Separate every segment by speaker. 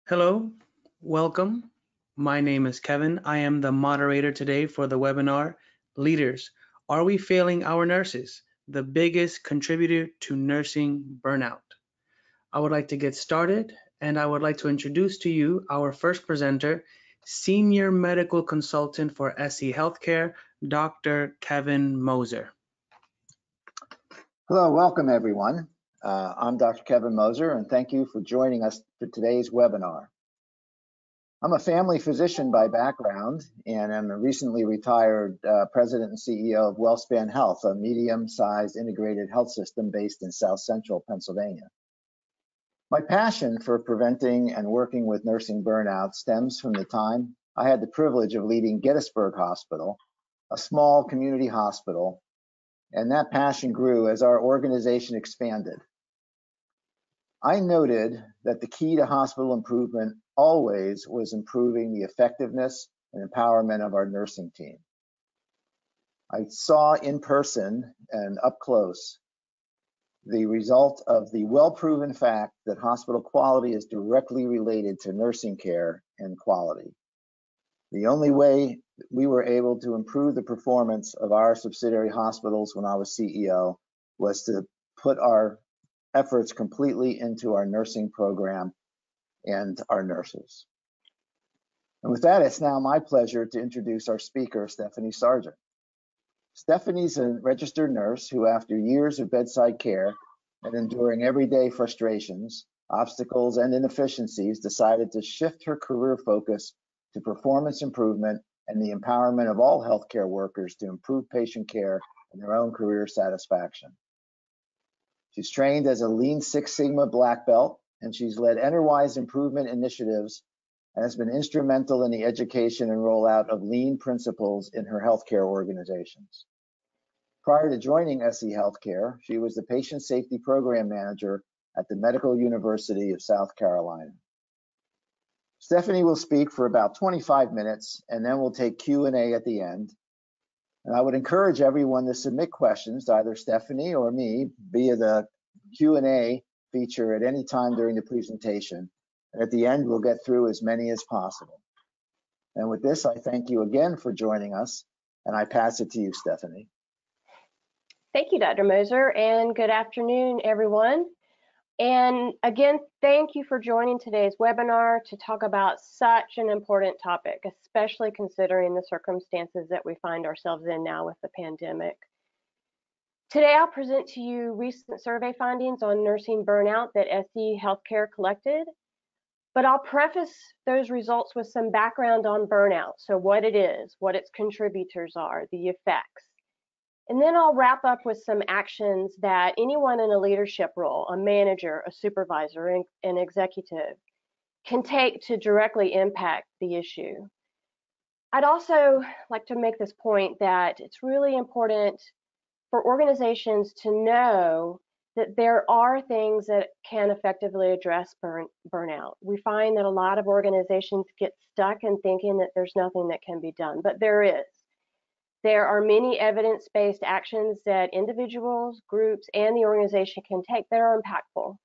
Speaker 1: Hello, welcome. My name is Kevin. I am the moderator today for the webinar, Leaders, Are We Failing Our Nurses? The Biggest Contributor to Nursing Burnout. I would like to get started and I would like to introduce to you our first presenter, Senior Medical Consultant for SE Healthcare, Dr. Kevin Moser.
Speaker 2: Hello, welcome everyone. I'm Dr. Kevin Moser, and thank you for joining us for today's webinar. I'm a family physician by background, and I'm a recently retired president and CEO of WellSpan Health, a medium-sized integrated health system based in South Central Pennsylvania. My passion for preventing and working with nursing burnout stems from the time I had the privilege of leading Gettysburg Hospital, a small community hospital, and that passion grew as our organization expanded. I noted that the key to hospital improvement always was improving the effectiveness and empowerment of our nursing team. I saw in person and up close the result of the well-proven fact that hospital quality is directly related to nursing care and quality. The only way we were able to improve the performance of our subsidiary hospitals when I was CEO was to put our efforts completely into our nursing program and our nurses. And with that, it's now my pleasure to introduce our speaker, Stephanie Sargent. Stephanie's a registered nurse who, after years of bedside care and enduring everyday frustrations, obstacles, and inefficiencies, decided to shift her career focus to performance improvement and the empowerment of all healthcare workers to improve patient care and their own career satisfaction. She's trained as a Lean Six Sigma black belt, and she's led enterprise improvement initiatives and has been instrumental in the education and rollout of Lean principles in her healthcare organizations. Prior to joining SE Healthcare, she was the Patient Safety Program Manager at the Medical University of South Carolina. Stephanie will speak for about 25 minutes, and then we'll take Q&A at the end. And I would encourage everyone to submit questions to either Stephanie or me via the Q&A feature at any time during the presentation. And at the end, we'll get through as many as possible. And with this, I thank you again for joining us, and I pass it to you, Stephanie.
Speaker 3: Thank you, Dr. Moser, and good afternoon, everyone. And again, thank you for joining today's webinar to talk about such an important topic, especially considering the circumstances that we find ourselves in now with the pandemic. Today, I'll present to you recent survey findings on nursing burnout that SE Healthcare collected, but I'll preface those results with some background on burnout, so what it is, what its contributors are, the effects. And then I'll wrap up with some actions that anyone in a leadership role, a manager, a supervisor, an executive, can take to directly impact the issue. I'd also like to make this point that it's really important for organizations to know that there are things that can effectively address burnout. We find that a lot of organizations get stuck in thinking that there's nothing that can be done, but there is. There are many evidence-based actions that individuals, groups, and the organization can take that are impactful.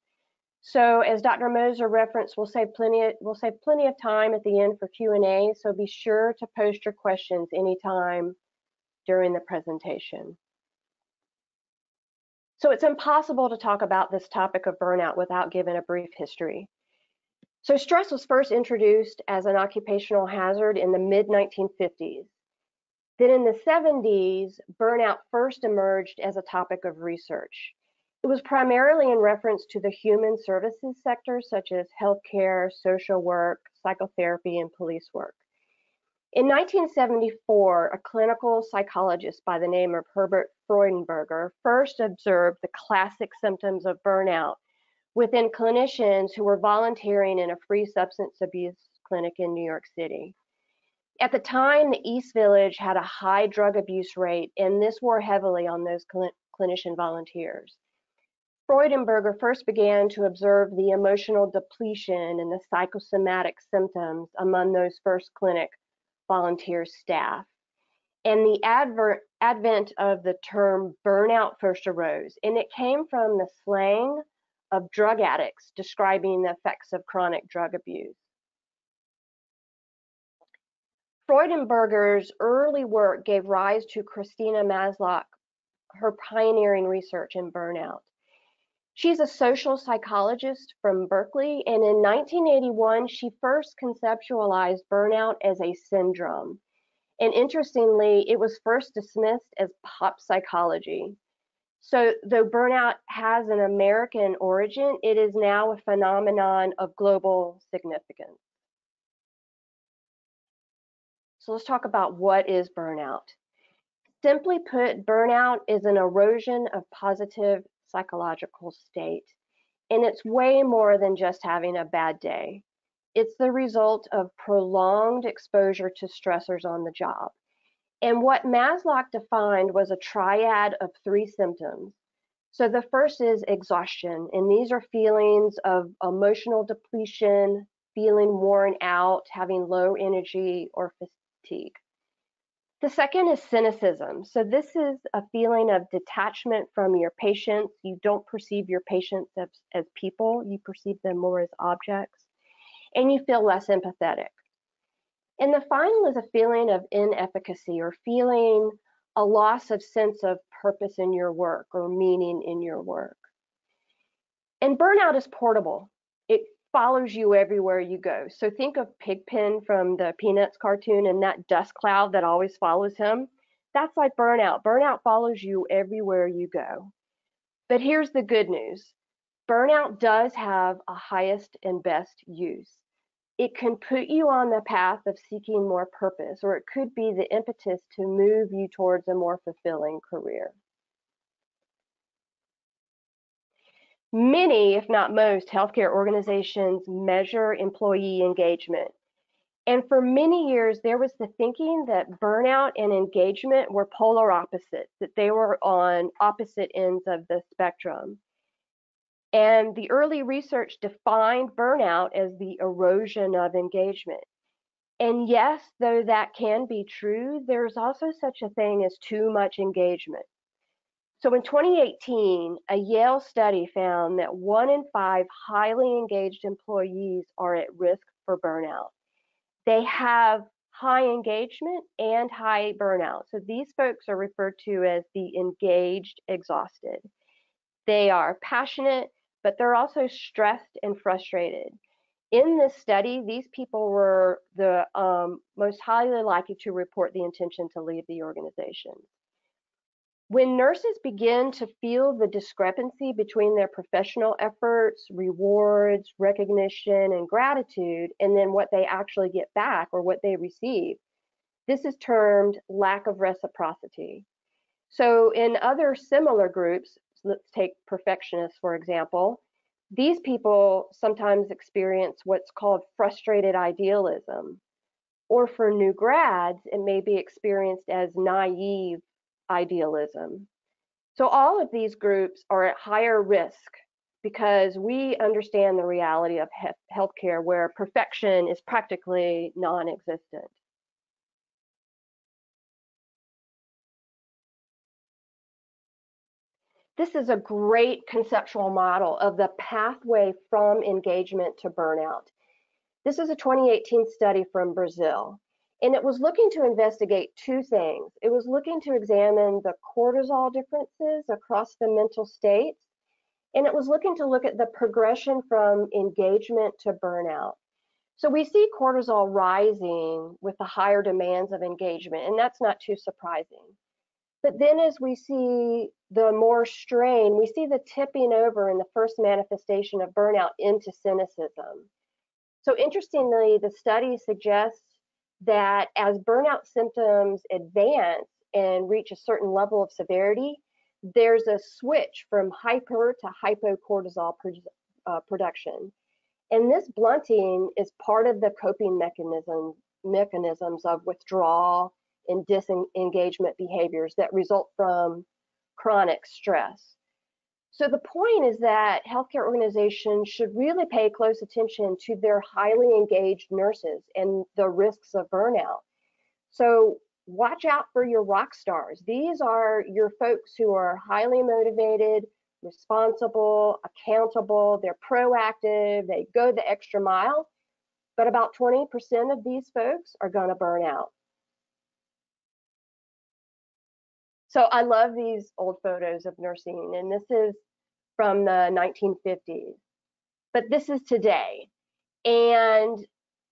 Speaker 3: So as Dr. Moser referenced, we'll save plenty of time at the end for Q&A, so be sure to post your questions anytime during the presentation. So it's impossible to talk about this topic of burnout without giving a brief history. So stress was first introduced as an occupational hazard in the mid-1950s. Then in the 70s, burnout first emerged as a topic of research. It was primarily in reference to the human services sector, such as healthcare, social work, psychotherapy, and police work. In 1974, a clinical psychologist by the name of Herbert Freudenberger first observed the classic symptoms of burnout within clinicians who were volunteering in a free substance abuse clinic in New York City. At the time, the East Village had a high drug abuse rate, and this wore heavily on those clinician volunteers. Freudenberger first began to observe the emotional depletion and the psychosomatic symptoms among those first clinic volunteer staff. And the advent of the term burnout first arose, and it came from the slang of drug addicts describing the effects of chronic drug abuse. Freudenberger's early work gave rise to Christina Maslach, her pioneering research in burnout. She's a social psychologist from Berkeley, and in 1981, she first conceptualized burnout as a syndrome. And interestingly, it was first dismissed as pop psychology. So, though burnout has an American origin, it is now a phenomenon of global significance. So, let's talk about what is burnout. Simply put, burnout is an erosion of positive psychological state. And it's way more than just having a bad day. It's the result of prolonged exposure to stressors on the job. And what Maslach defined was a triad of 3 symptoms. So the first is exhaustion, and these are feelings of emotional depletion, feeling worn out, having low energy, or fatigue. The second is cynicism. So this is a feeling of detachment from your patients. You don't perceive your patients as people, you perceive them more as objects, and you feel less empathetic. And the final is a feeling of inefficacy, or feeling a loss of sense of purpose in your work or meaning in your work. And burnout is portable. It follows you everywhere you go. So think of Pigpen from the Peanuts cartoon and that dust cloud that always follows him. That's like burnout. Burnout follows you everywhere you go. But here's the good news. Burnout does have a highest and best use. It can put you on the path of seeking more purpose, or it could be the impetus to move you towards a more fulfilling career. Many, if not most, healthcare organizations measure employee engagement. And for many years, there was the thinking that burnout and engagement were polar opposites, that they were on opposite ends of the spectrum. And the early research defined burnout as the erosion of engagement. And yes, though that can be true, there's also such a thing as too much engagement. So in 2018, a Yale study found that 1 in 5 highly engaged employees are at risk for burnout. They have high engagement and high burnout. So these folks are referred to as the engaged exhausted. They are passionate, but they're also stressed and frustrated. In this study, these people were the most highly likely to report the intention to leave the organization. When nurses begin to feel the discrepancy between their professional efforts, rewards, recognition, and gratitude, and then what they actually get back or what they receive, this is termed lack of reciprocity. So in other similar groups, let's take perfectionists, for example, these people sometimes experience what's called frustrated idealism. Or for new grads, it may be experienced as naive idealism. So all of these groups are at higher risk because we understand the reality of healthcare where perfection is practically non-existent. This is a great conceptual model of the pathway from engagement to burnout. This is a 2018 study from Brazil, and it was looking to investigate 2 things. It was looking to examine the cortisol differences across the mental states, and it was looking to look at the progression from engagement to burnout. So we see cortisol rising with the higher demands of engagement, and that's not too surprising. But then as we see the more strain, we see the tipping over in the first manifestation of burnout into cynicism. So interestingly, the study suggests that as burnout symptoms advance and reach a certain level of severity, there's a switch from hyper to hypocortisol production. And this blunting is part of the coping mechanisms of withdrawal and disengagement behaviors that result from chronic stress. So the point is that healthcare organizations should really pay close attention to their highly engaged nurses and the risks of burnout. So watch out for your rock stars. These are your folks who are highly motivated, responsible, accountable, they're proactive, they go the extra mile. but about 20% of these folks are going to burn out. So I love these old photos of nursing, and this is from the 1950s, but this is today. And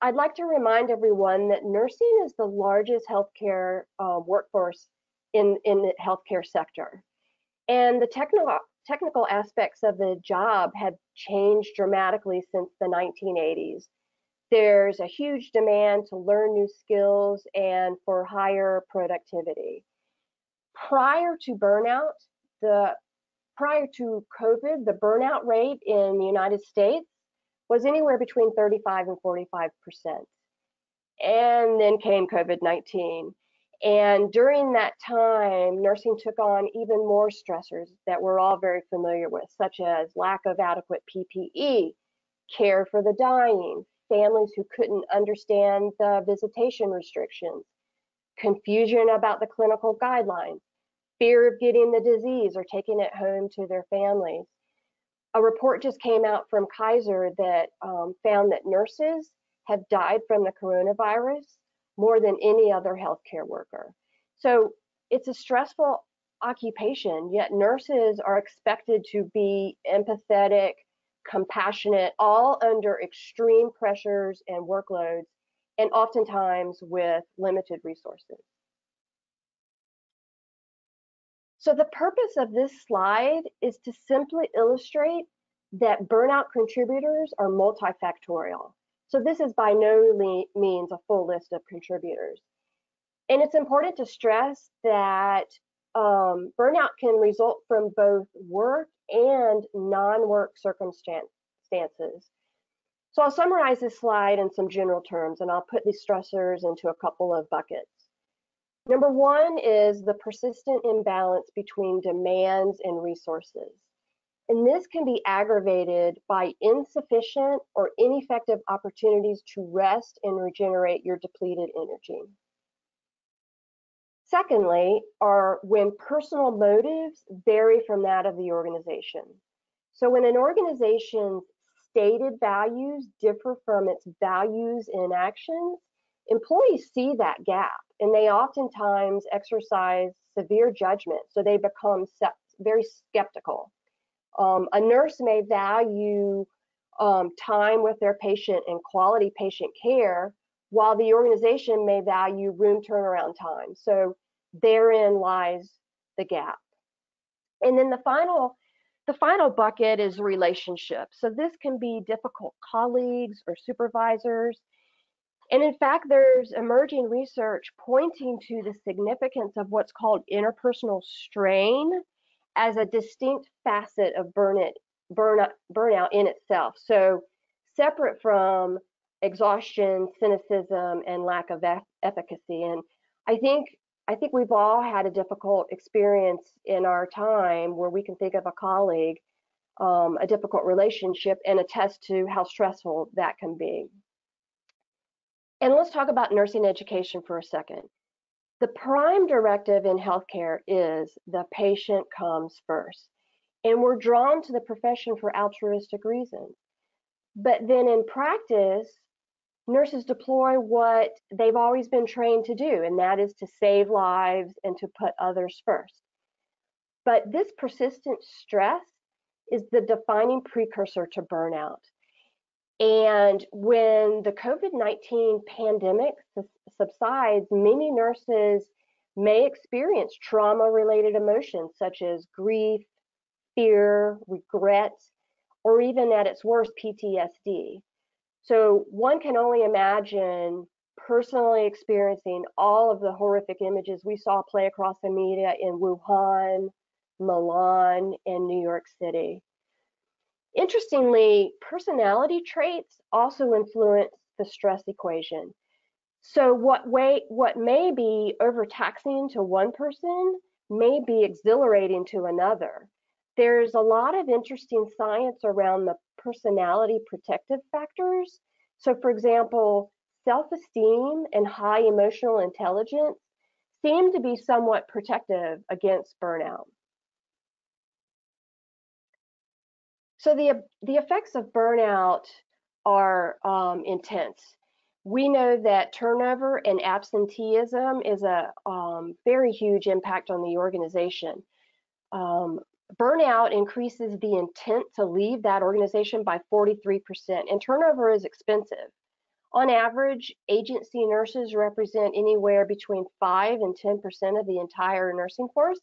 Speaker 3: I'd like to remind everyone that nursing is the largest healthcare workforce in the healthcare sector. And the technical aspects of the job have changed dramatically since the 1980s. There's a huge demand to learn new skills and for higher productivity. Prior to burnout, prior to COVID, the burnout rate in the United States was anywhere between 35 and 45%. And then came COVID-19. And during that time, nursing took on even more stressors that we're all very familiar with, such as lack of adequate PPE, care for the dying, families who couldn't understand the visitation restrictions, confusion about the clinical guidelines, fear of getting the disease or taking it home to their families. A report just came out from Kaiser that found that nurses have died from the coronavirus more than any other healthcare worker. So it's a stressful occupation, yet nurses are expected to be empathetic, compassionate, all under extreme pressures and workloads, and oftentimes with limited resources. So the purpose of this slide is to simply illustrate that burnout contributors are multifactorial. So this is by no means a full list of contributors. And it's important to stress that burnout can result from both work and non-work circumstances. So I'll summarize this slide in some general terms, and I'll put these stressors into a couple of buckets. Number one is the persistent imbalance between demands and resources. And this can be aggravated by insufficient or ineffective opportunities to rest and regenerate your depleted energy. Secondly, are when personal motives vary from that of the organization. So when an organization's stated values differ from its values and actions, employees see that gap, and they oftentimes exercise severe judgment, so they become very skeptical. A nurse may value time with their patient and quality patient care, while the organization may value room turnaround time. So therein lies the gap. And then the final bucket is relationships. So this can be difficult colleagues or supervisors. And in fact, there's emerging research pointing to the significance of what's called interpersonal strain as a distinct facet of burnout in itself. So separate from exhaustion, cynicism, and lack of efficacy. And I think we've all had a difficult experience in our time where we can think of a colleague, a difficult relationship, and attest to how stressful that can be. And let's talk about nursing education for a second. The prime directive in healthcare is the patient comes first. And we're drawn to the profession for altruistic reasons. But then in practice, nurses deploy what they've always been trained to do, and that is to save lives and to put others first. But this persistent stress is the defining precursor to burnout. And when the COVID-19 pandemic subsides, many nurses may experience trauma-related emotions such as grief, fear, regret, or even at its worst, PTSD. So one can only imagine personally experiencing all of the horrific images we saw play across the media in Wuhan, Milan, and New York City. Interestingly, personality traits also influence the stress equation. So what may be overtaxing to one person may be exhilarating to another. There's a lot of interesting science around the personality protective factors. So for example, self-esteem and high emotional intelligence seem to be somewhat protective against burnout. So the effects of burnout are intense. We know that turnover and absenteeism is a very huge impact on the organization. Burnout increases the intent to leave that organization by 43%, and turnover is expensive. On average, agency nurses represent anywhere between 5 and 10% of the entire nursing force,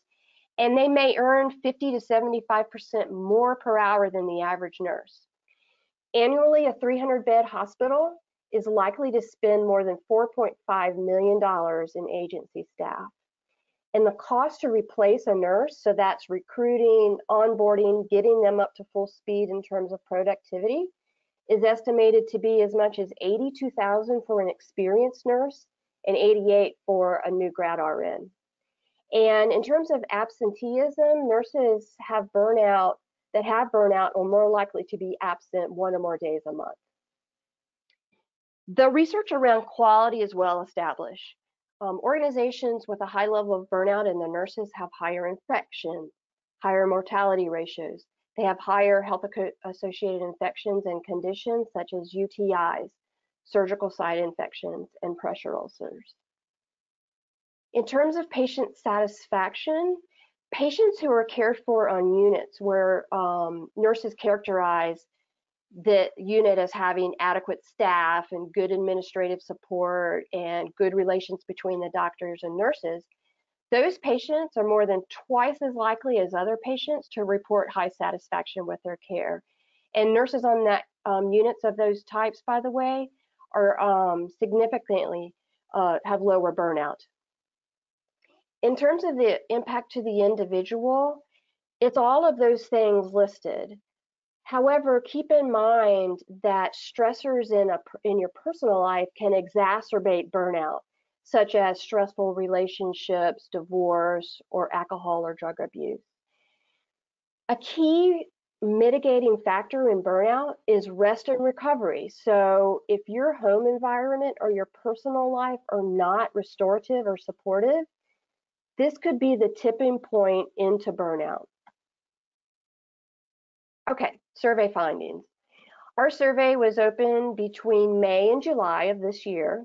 Speaker 3: and they may earn 50 to 75% more per hour than the average nurse. Annually, a 300-bed hospital is likely to spend more than $4.5 million in agency staff. And the cost to replace a nurse, so that's recruiting, onboarding, getting them up to full speed in terms of productivity, is estimated to be as much as $82,000 for an experienced nurse and $88,000 for a new grad RN. And in terms of absenteeism, nurses have burnout are more likely to be absent 1 or more days a month. The research around quality is well established. Organizations with a high level of burnout in the nurses have higher infection, higher mortality ratios. They have higher health-associated infections and conditions such as UTIs, surgical site infections, and pressure ulcers. In terms of patient satisfaction, patients who are cared for on units where nurses characterize the unit as having adequate staff and good administrative support and good relations between the doctors and nurses, those patients are more than twice as likely as other patients to report high satisfaction with their care. And nurses on that units of those types, by the way, are significantly have lower burnout. In terms of the impact to the individual, it's all of those things listed. However, keep in mind that stressors in your personal life can exacerbate burnout, such as stressful relationships, divorce, or alcohol or drug abuse. A key mitigating factor in burnout is rest and recovery. So if your home environment or your personal life are not restorative or supportive, this could be the tipping point into burnout. Okay, survey findings. Our survey was open between May and July of this year,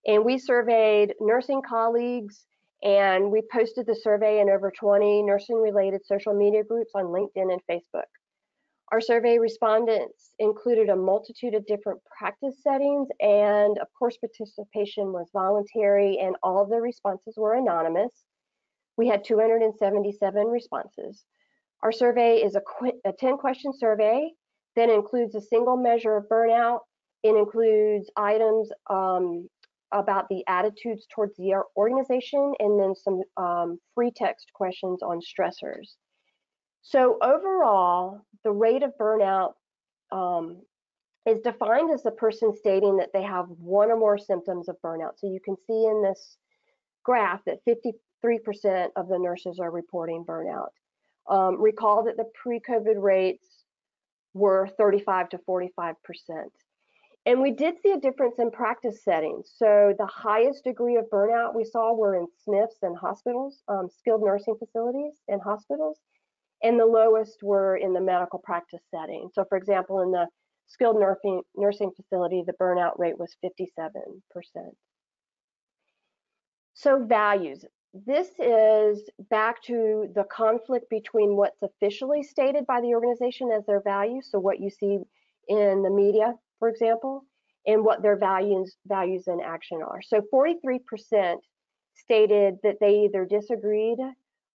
Speaker 3: and we surveyed nursing colleagues, and we posted the survey in over 20 nursing-related social media groups on LinkedIn and Facebook. Our survey respondents included a multitude of different practice settings, and of course, participation was voluntary, and all of the responses were anonymous. We had 277 responses. Our survey is a 10-question survey that includes a single measure of burnout. It includes items about the attitudes towards the organization, and then some free text questions on stressors. So overall, the rate of burnout is defined as the person stating that they have 1 or more symptoms of burnout. So you can see in this graph that 53% of the nurses are reporting burnout. Recall that the pre-COVID rates were 35 to 45%. And we did see a difference in practice settings. So the highest degree of burnout we saw were in SNFs and hospitals, skilled nursing facilities and hospitals, and the lowest were in the medical practice setting. So for example, in the skilled nursing facility, the burnout rate was 57%. So values. This is back to the conflict between what's officially stated by the organization as their values, so what you see in the media, for example, and what their values in action are. So 43% stated that they either disagreed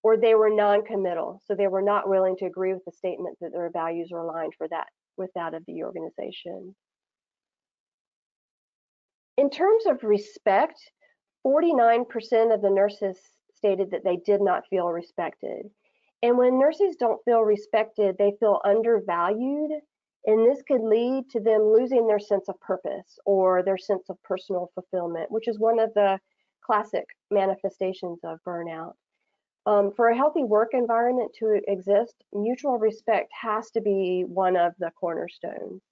Speaker 3: or they were non-committal, so they were not willing to agree with the statement that their values are aligned with that of the organization. In terms of respect, 49% of the nurses stated that they did not feel respected. And when nurses don't feel respected, they feel undervalued, and this could lead to them losing their sense of purpose or their sense of personal fulfillment, which is one of the classic manifestations of burnout. For a healthy work environment to exist, mutual respect has to be one of the cornerstones.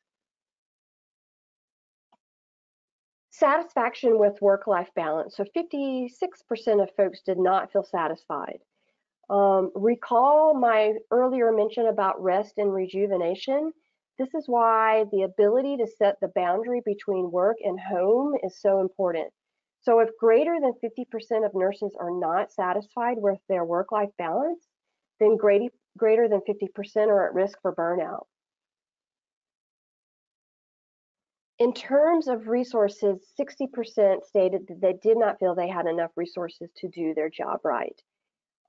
Speaker 3: Satisfaction with work-life balance. So 56% of folks did not feel satisfied. Recall my earlier mention about rest and rejuvenation. This is why the ability to set the boundary between work and home is so important. So if greater than 50% of nurses are not satisfied with their work-life balance, then greater than 50% are at risk for burnout. In terms of resources, 60% stated that they did not feel they had enough resources to do their job right.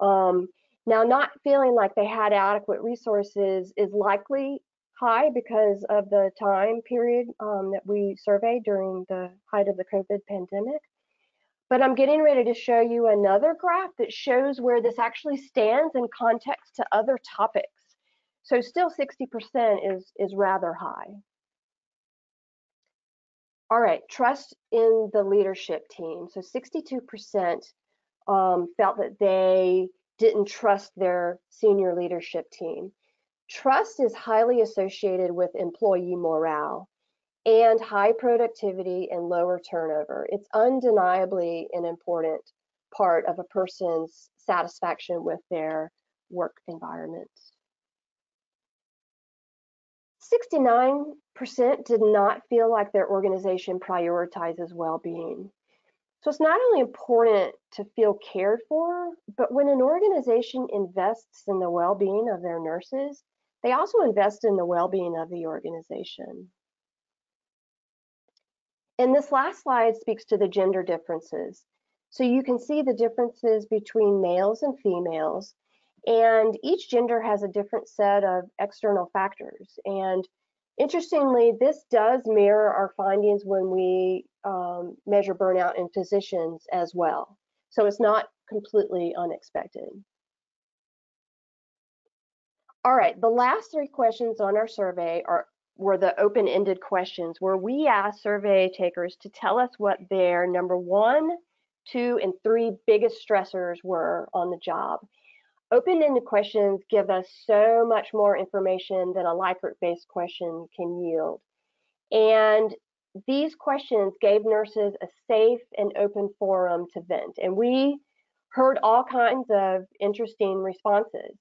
Speaker 3: Now, not feeling like they had adequate resources is likely high because of the time period that we surveyed during the height of the COVID pandemic. But I'm getting ready to show you another graph that shows where this actually stands in context to other topics. So still 60% is rather high. All right, trust in the leadership team. So 62% felt that they didn't trust their senior leadership team. Trust is highly associated with employee morale and high productivity and lower turnover. It's undeniably an important part of a person's satisfaction with their work environment. 69% did not feel like their organization prioritizes well-being. So it's not only important to feel cared for, but when an organization invests in the well-being of their nurses, they also invest in the well-being of the organization. And this last slide speaks to the gender differences. So you can see the differences between males and females, and each gender has a different set of external factors. And interestingly, this does mirror our findings when we measure burnout in physicians as well. So it's not completely unexpected. All right, the last 3 questions on our survey were the open-ended questions, where we asked survey takers to tell us what their number 1, 2, and 3 biggest stressors were on the job. Open-ended questions give us so much more information than a Likert-based question can yield. And these questions gave nurses a safe and open forum to vent. And we heard all kinds of interesting responses.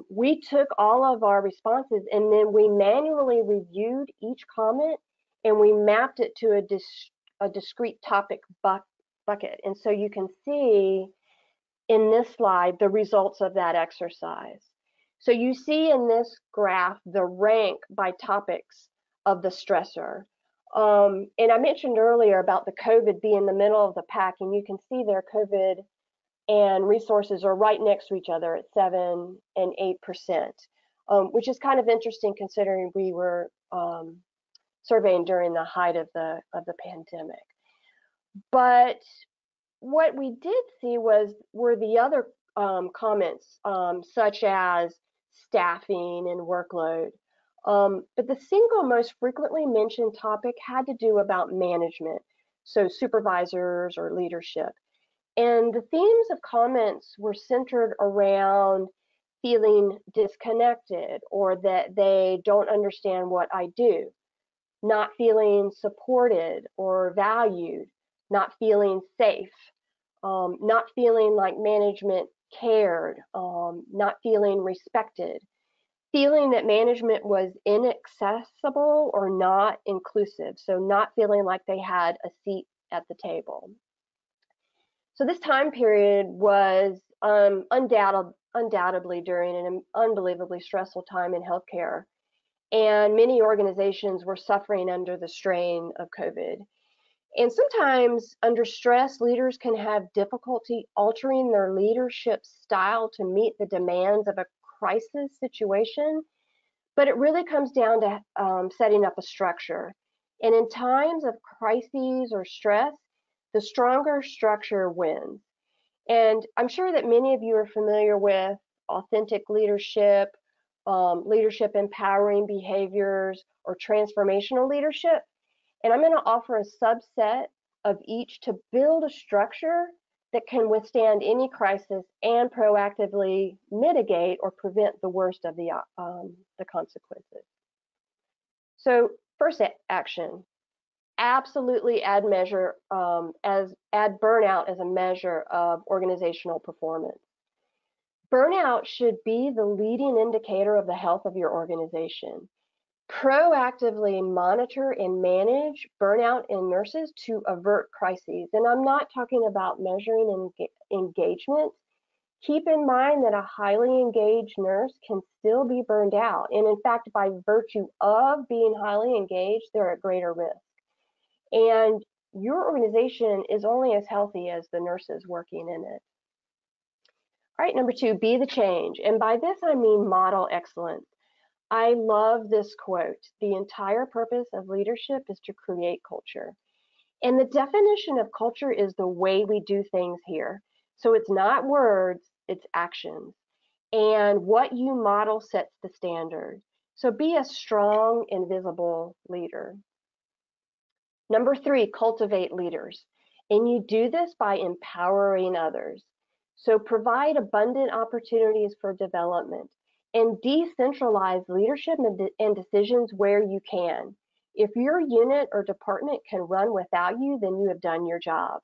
Speaker 3: We took all of our responses and then we manually reviewed each comment and we mapped it to a discrete topic bucket. And so you can see in this slide the results of that exercise. So you see in this graph the rank by topics of the stressor. And I mentioned earlier about the COVID being in the middle of the pack, and you can see there COVID and resources are right next to each other at 7 and 8%, which is kind of interesting considering we were surveying during the height of the pandemic. But what we did see were the other comments, such as staffing and workload. But the single most frequently mentioned topic had to do about management, so supervisors or leadership. And the themes of comments were centered around feeling disconnected or that they don't understand what I do, not feeling supported or valued, not feeling safe, not feeling like management cared, not feeling respected, feeling that management was inaccessible or not inclusive, so not feeling like they had a seat at the table. So this time period was undoubtedly during an unbelievably stressful time in healthcare, and many organizations were suffering under the strain of COVID. And sometimes under stress, leaders can have difficulty altering their leadership style to meet the demands of a crisis situation, but it really comes down to setting up a structure. And in times of crises or stress, the stronger structure wins. And I'm sure that many of you are familiar with authentic leadership, leadership empowering behaviors, or transformational leadership. And I'm going to offer a subset of each to build a structure that can withstand any crisis and proactively mitigate or prevent the worst of the consequences. So first action, absolutely add burnout as a measure of organizational performance. Burnout should be the leading indicator of the health of your organization. Proactively monitor and manage burnout in nurses to avert crises. And I'm not talking about measuring engagement. Keep in mind that a highly engaged nurse can still be burned out. And in fact, by virtue of being highly engaged, they're at greater risk. And your organization is only as healthy as the nurses working in it. All right, number 2, be the change. And by this, I mean model excellence. I love this quote. The entire purpose of leadership is to create culture. And the definition of culture is the way we do things here. So it's not words, it's actions. And what you model sets the standard. So be a strong and visible leader. Number 3, cultivate leaders. And you do this by empowering others. So provide abundant opportunities for development and decentralize leadership and decisions where you can. If your unit or department can run without you, then you have done your job.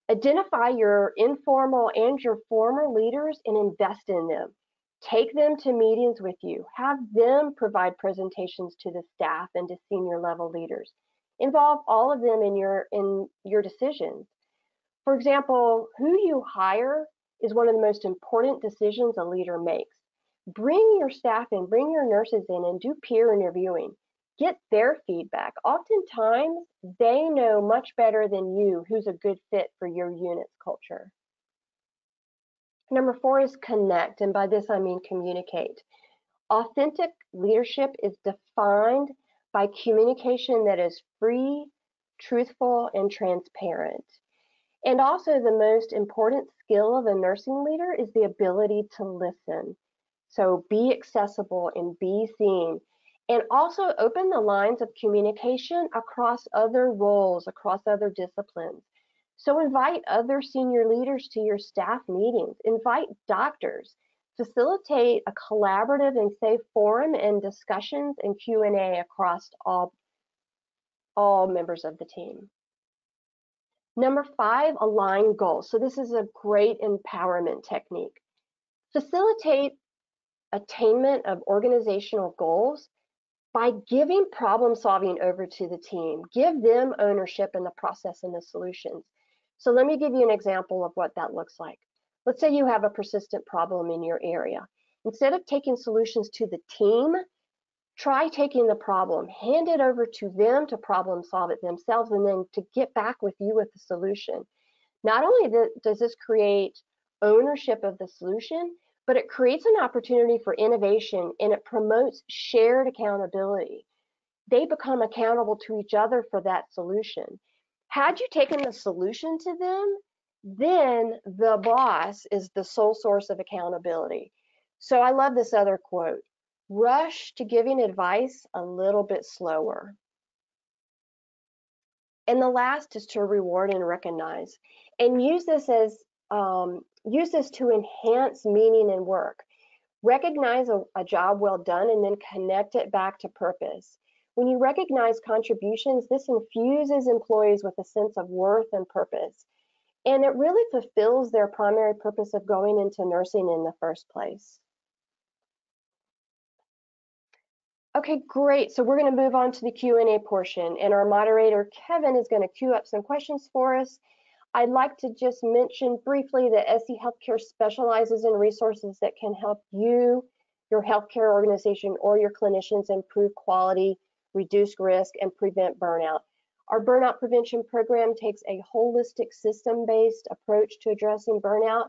Speaker 3: Identify your informal and your formal leaders and invest in them. Take them to meetings with you. Have them provide presentations to the staff and to senior level leaders. Involve all of them in your decisions. For example, who you hire is one of the most important decisions a leader makes. Bring your staff in, bring your nurses in, and do peer interviewing. Get their feedback. Oftentimes, they know much better than you who's a good fit for your unit's culture. Number 4 is connect, and by this I mean communicate. Authentic leadership is defined by communication that is free, truthful, and transparent. And also the most important skill of a nursing leader is the ability to listen. So be accessible and be seen. And also open the lines of communication across other roles, across other disciplines. So invite other senior leaders to your staff meetings. Invite doctors. Facilitate a collaborative and safe forum and discussions and Q&A across all members of the team. Number 5, align goals. So this is a great empowerment technique. Facilitate attainment of organizational goals by giving problem solving over to the team. Give them ownership in the process and the solutions. So let me give you an example of what that looks like. Let's say you have a persistent problem in your area. Instead of taking solutions to the team, try taking the problem, hand it over to them to problem solve it themselves, and then to get back with you with the solution. Not only does this create ownership of the solution, but it creates an opportunity for innovation and it promotes shared accountability. They become accountable to each other for that solution. Had you taken the solution to them, then the boss is the sole source of accountability. So I love this other quote. Rush to giving advice a little bit slower. And the last is to reward and recognize, and use this to enhance meaning in work. Recognize a job well done and then connect it back to purpose. When you recognize contributions, this infuses employees with a sense of worth and purpose, and it really fulfills their primary purpose of going into nursing in the first place. Okay, great. So we're going to move on to the Q&A portion, and our moderator, Kevin, is going to queue up some questions for us. I'd like to just mention briefly that SE Healthcare specializes in resources that can help you, your healthcare organization, or your clinicians improve quality, reduce risk, and prevent burnout. Our burnout prevention program takes a holistic system-based approach to addressing burnout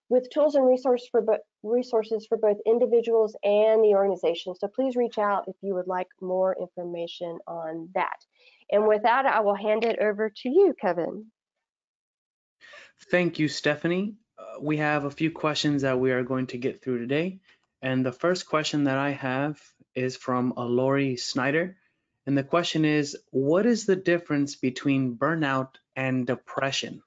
Speaker 3: with tools and resources for both individuals and the organization. So please reach out if you would like more information on that. And with that, I will hand it over to you, Kevin.
Speaker 1: Thank you, Stephanie. We have a few questions that we are going to get through today. And the first question that I have is from Lori Snyder. And the question is, what is the difference between burnout and depression?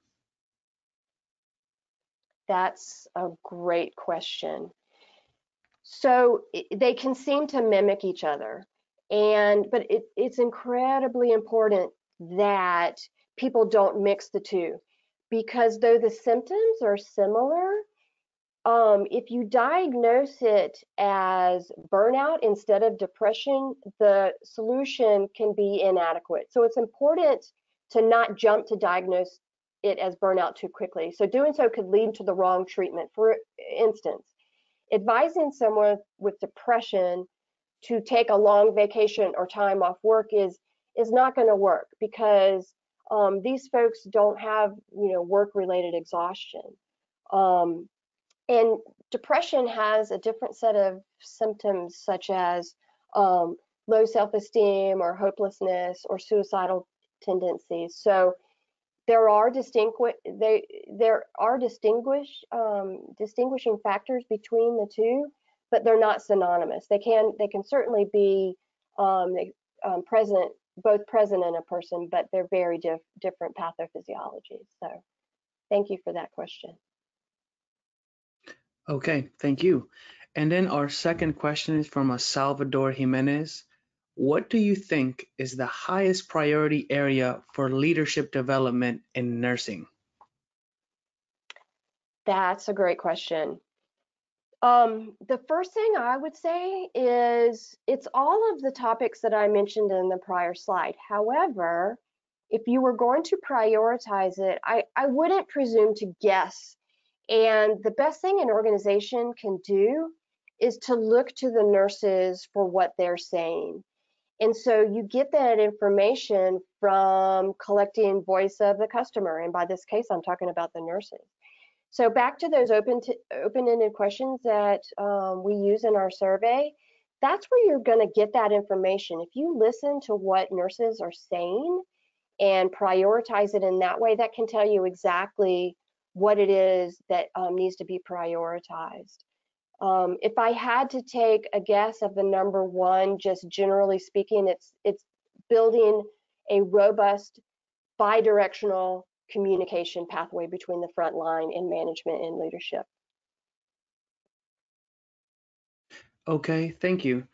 Speaker 3: That's a great question. So they can seem to mimic each other, but it's incredibly important that people don't mix the two, because though the symptoms are similar, if you diagnose it as burnout instead of depression, the solution can be inadequate. So it's important to not jump to diagnose it as burnout too quickly. So doing so could lead to the wrong treatment. For instance, advising someone with depression to take a long vacation or time off work is not going to work, because these folks don't have work-related exhaustion. And depression has a different set of symptoms, such as low self-esteem or hopelessness or suicidal tendencies. So there are distinguishing factors between the two, but they're not synonymous. They can certainly be both present in a person, but they're very different pathophysiologies. So thank you for that question.
Speaker 1: Okay, thank you. And then our second question is from a Salvador Jimenez. What do you think is the highest priority area for leadership development in nursing?
Speaker 3: That's a great question. The first thing I would say is it's all of the topics that I mentioned in the prior slide. However, if you were going to prioritize it, I wouldn't presume to guess. And the best thing an organization can do is to look to the nurses for what they're saying. And so you get that information from collecting voice of the customer. And by this case, I'm talking about the nurses. So back to those open-ended questions that we use in our survey, that's where you're going to get that information. If you listen to what nurses are saying and prioritize it in that way, that can tell you exactly what it is that needs to be prioritized. If I had to take a guess of the number one, just generally speaking, it's building a robust bi-directional communication pathway between the front line and management and leadership.
Speaker 1: Okay, thank you.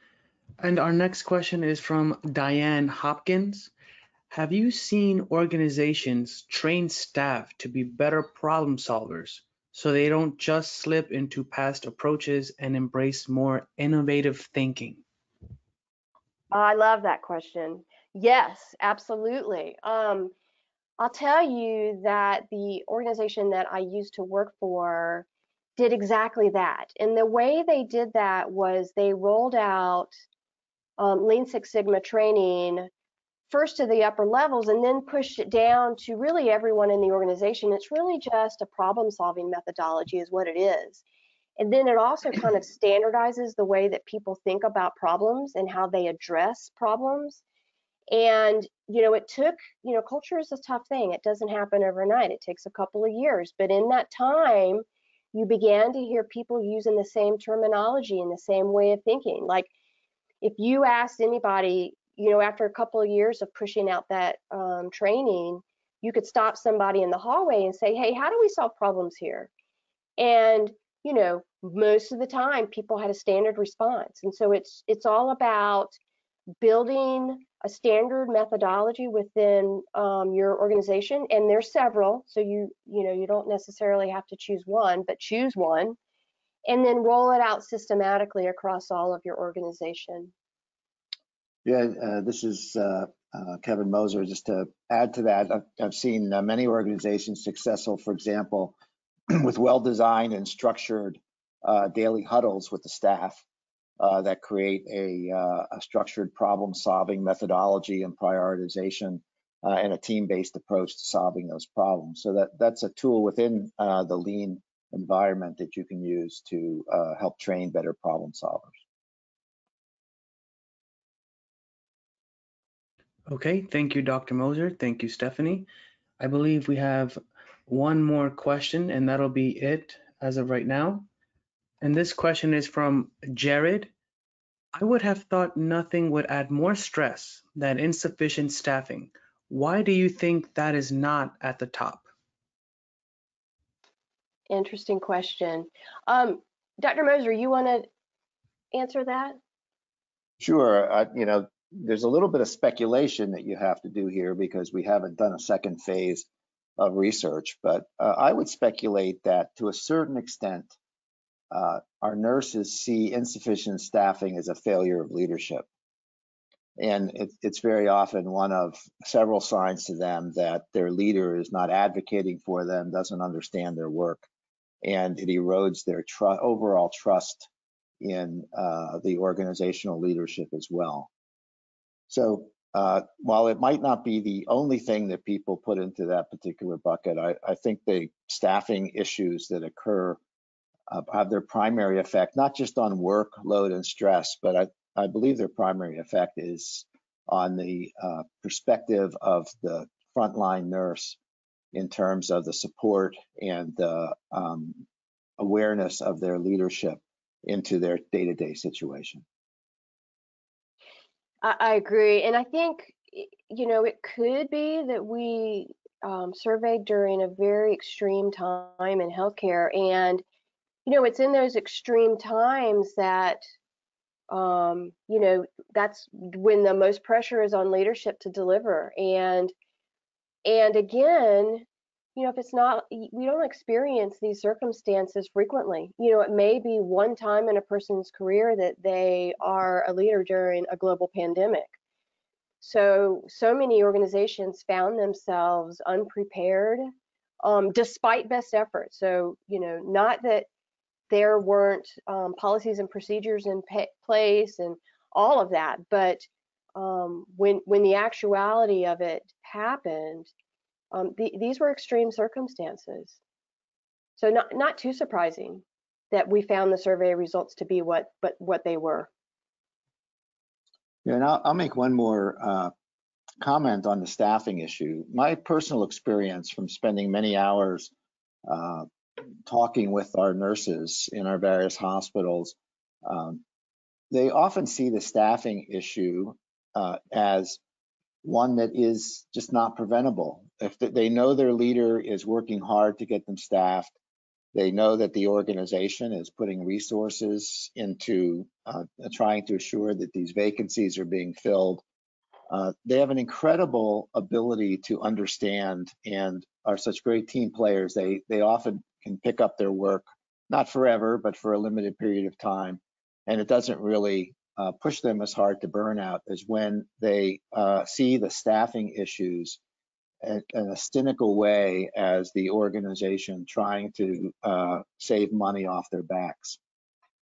Speaker 1: And our next question is from Diane Hopkins. Have you seen organizations train staff to be better problem solvers so they don't just slip into past approaches and embrace more innovative thinking?
Speaker 3: I love that question. Yes, absolutely. I'll tell you that the organization that I used to work for did exactly that. And the way they did that was they rolled out Lean Six Sigma training first to the upper levels and then pushed it down to really everyone in the organization. It's really just a problem solving methodology is what it is. And then it also kind of standardizes the way that people think about problems and how they address problems. And, it took, culture is a tough thing. It doesn't happen overnight. It takes a couple of years. But in that time, you began to hear people using the same terminology and the same way of thinking. Like if you asked anybody, after a couple of years of pushing out that training, you could stop somebody in the hallway and say, hey, how do we solve problems here? And, most of the time people had a standard response. And so it's all about building a standard methodology within your organization, and there's several, so you don't necessarily have to choose one, but choose one and then roll it out systematically across all of your organization.
Speaker 2: Yeah, this is Kevin Moser. Just to add to that, I've seen many organizations successful, for example, with well-designed and structured daily huddles with the staff that create a structured problem-solving methodology and prioritization and a team-based approach to solving those problems. So that's a tool within the lean environment that you can use to help train better problem solvers.
Speaker 1: Okay, thank you, Dr. Moser. Thank you, Stephanie. I believe we have one more question, and that'll be it as of right now. And this question is from Jared. I would have thought nothing would add more stress than insufficient staffing. Why do you think that is not at the top?
Speaker 3: Interesting question. Dr. Moser, you want to answer that?
Speaker 2: Sure. There's a little bit of speculation that you have to do here because we haven't done a second phase of research, but I would speculate that to a certain extent, our nurses see insufficient staffing as a failure of leadership. And it's very often one of several signs to them that their leader is not advocating for them, doesn't understand their work, and it erodes their overall trust in the organizational leadership as well. So while it might not be the only thing that people put into that particular bucket, I think the staffing issues that occur have their primary effect, not just on workload and stress, but I believe their primary effect is on the perspective of the frontline nurse in terms of the support and the awareness of their leadership into their day-to-day situation.
Speaker 3: I agree. And I think, you know, it could be that we surveyed during a very extreme time in healthcare. And, you know, it's in those extreme times that, you know, that's when the most pressure is on leadership to deliver. And again, you know, if it's not, we don't experience these circumstances frequently. You know, it may be one time in a person's career that they are a leader during a global pandemic. So many organizations found themselves unprepared, despite best efforts. So, you know, not that there weren't policies and procedures in place and all of that, but when the actuality of it happened, these were extreme circumstances. So not too surprising that we found the survey results to be what they were.
Speaker 2: Yeah, and I'll make one more comment on the staffing issue. My personal experience from spending many hours talking with our nurses in our various hospitals, they often see the staffing issue as one that is just not preventable. If they know their leader is working hard to get them staffed, they know that the organization is putting resources into trying to assure that these vacancies are being filled. They have an incredible ability to understand and are such great team players. They often can pick up their work, not forever, but for a limited period of time. And it doesn't really push them as hard to burnout as when they see the staffing issues in a cynical way as the organization trying to save money off their backs.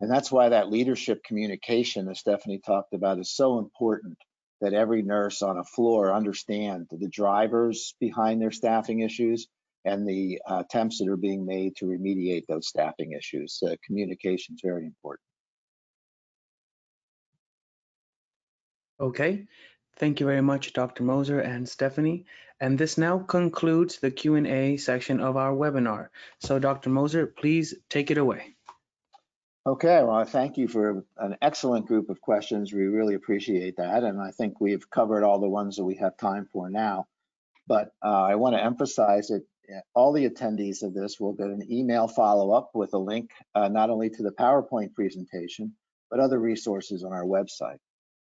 Speaker 2: And that's why that leadership communication that Stephanie talked about is so important, that every nurse on a floor understand the drivers behind their staffing issues and the attempts that are being made to remediate those staffing issues. Communication is very important.
Speaker 1: Okay, thank you very much, Dr. Moser and Stephanie. And this now concludes the Q&A section of our webinar. So Dr. Moser, please take it away.
Speaker 2: Okay, well, thank you for an excellent group of questions. We really appreciate that. And I think we've covered all the ones that we have time for now. But I want to emphasize that all the attendees of this will get an email follow-up with a link not only to the PowerPoint presentation, but other resources on our website.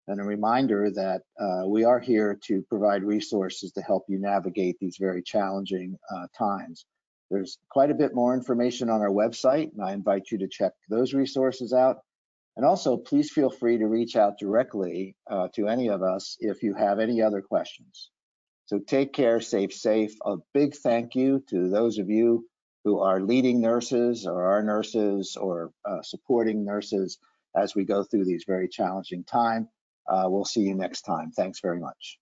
Speaker 2: And a reminder that we are here to provide resources to help you navigate these very challenging times. There's quite a bit more information on our website, and I invite you to check those resources out. And also, please feel free to reach out directly to any of us if you have any other questions. So take care, stay safe. A big thank you to those of you who are leading nurses or are nurses or supporting nurses as we go through these very challenging times. We'll see you next time. Thanks very much.